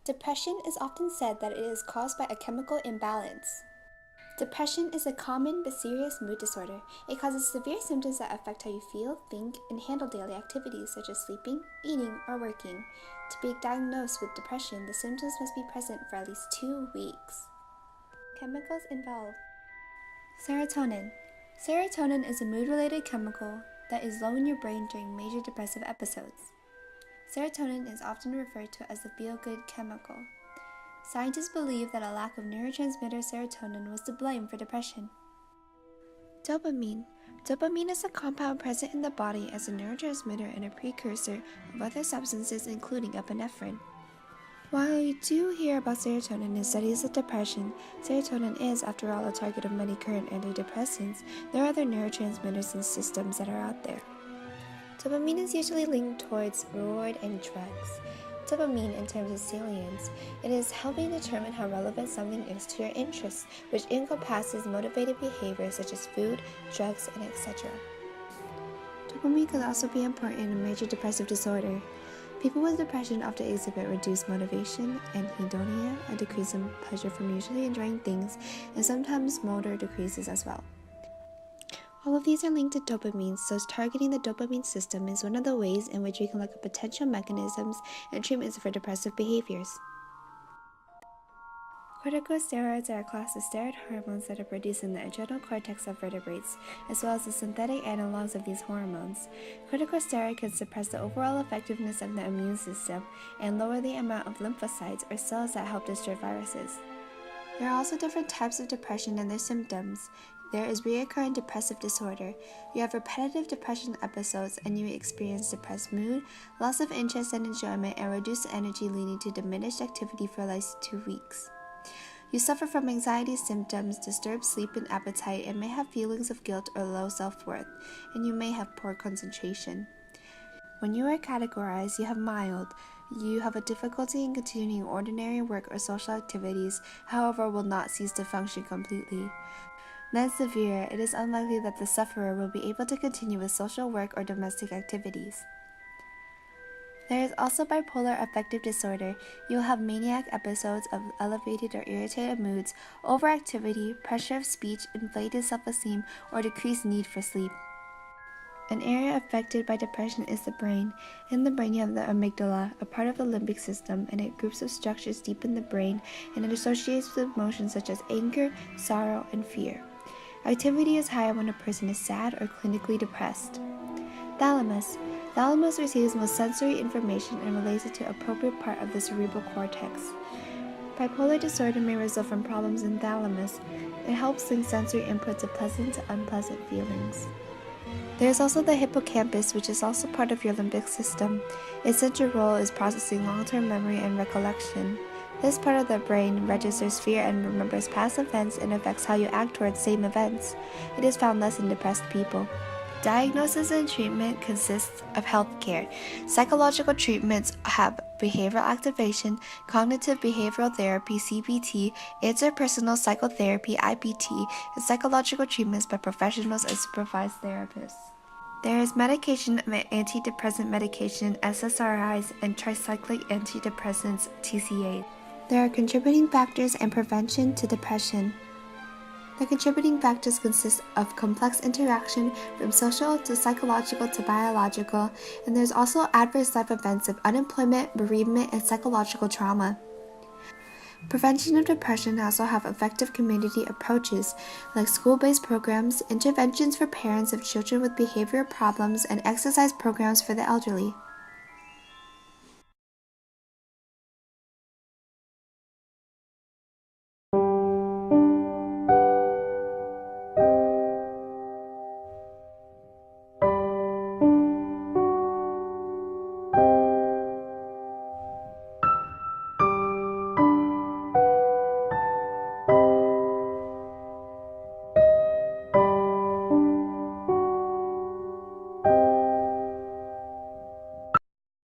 Depression is often said that it is caused by a chemical imbalance. Depression is a common but serious mood disorder. It causes severe symptoms that affect how you feel, think, and handle daily activities such as sleeping, eating, or working. To be diagnosed with depression, the symptoms must be present for at least 2 weeks. Chemicals involved. Serotonin. Serotonin is a mood-related chemical that is low in your brain during major depressive episodes. Serotonin is often referred to as the feel-good chemical. Scientists believe that a lack of neurotransmitter serotonin was to blame for depression. Dopamine. Dopamine is a compound present in the body as a neurotransmitter and a precursor of other substances including epinephrine. While you do hear about serotonin in studies of depression, serotonin is, after all, a target of many current antidepressants. There are other neurotransmitters and systems that are out there. Dopamine is usually linked towards reward and drugs. Dopamine, in terms of salience, it is helping determine how relevant something is to your interests, which encompasses motivated behaviors such as food, drugs, and etc. Dopamine can also be important in major depressive disorder. People with depression often exhibit reduced motivation, anhedonia, a decrease in pleasure from usually enjoying things, and sometimes motor decreases as well. All of these are linked to dopamine, so targeting the dopamine system is one of the ways in which we can look at potential mechanisms and treatments for depressive behaviors. Corticosteroids are a class of steroid hormones that are produced in the adrenal cortex of vertebrates, as well as the synthetic analogs of these hormones. Corticosteroid can suppress the overall effectiveness of the immune system and lower the amount of lymphocytes or cells that help destroy viruses. There are also different types of depression and their symptoms. There is recurrent depressive disorder. You have repetitive depression episodes and you experience depressed mood, loss of interest and enjoyment, and reduced energy leading to diminished activity for at least 2 weeks. You suffer from anxiety symptoms, disturbed sleep and appetite, and may have feelings of guilt or low self-worth, and you may have poor concentration. When you are categorized, you have mild. You have a difficulty in continuing ordinary work or social activities, however will not cease to function completely. Then severe, it is unlikely that the sufferer will be able to continue with social work or domestic activities. There is also bipolar affective disorder. You will have maniac episodes of elevated or irritated moods, overactivity, pressure of speech, inflated self-esteem, or decreased need for sleep. An area affected by depression is the brain. In the brain you have the amygdala, a part of the limbic system, and it groups of structures deep in the brain, and it associates with emotions such as anger, sorrow, and fear. Activity is higher when a person is sad or clinically depressed. Thalamus. Thalamus receives most sensory information and relates it to an appropriate part of the cerebral cortex. Bipolar disorder may result from problems in thalamus. It helps link sensory input to pleasant to unpleasant feelings. There is also the hippocampus, which is also part of your limbic system. Its central role is processing long-term memory and recollection. This part of the brain registers fear and remembers past events and affects how you act towards same events. It is found less in depressed people. Diagnosis and treatment consists of health care. Psychological treatments have behavioral activation, cognitive behavioral therapy (CBT), interpersonal psychotherapy (IPT), and psychological treatments by professionals and supervised therapists. There is medication of antidepressant medication (SSRIs) and tricyclic antidepressants (TCA). There are contributing factors and prevention to depression. The contributing factors consist of complex interaction from social to psychological to biological, and there's also adverse life events of unemployment, bereavement, and psychological trauma. Prevention of depression also have effective community approaches like school-based programs, interventions for parents of children with behavioral problems, and exercise programs for the elderly.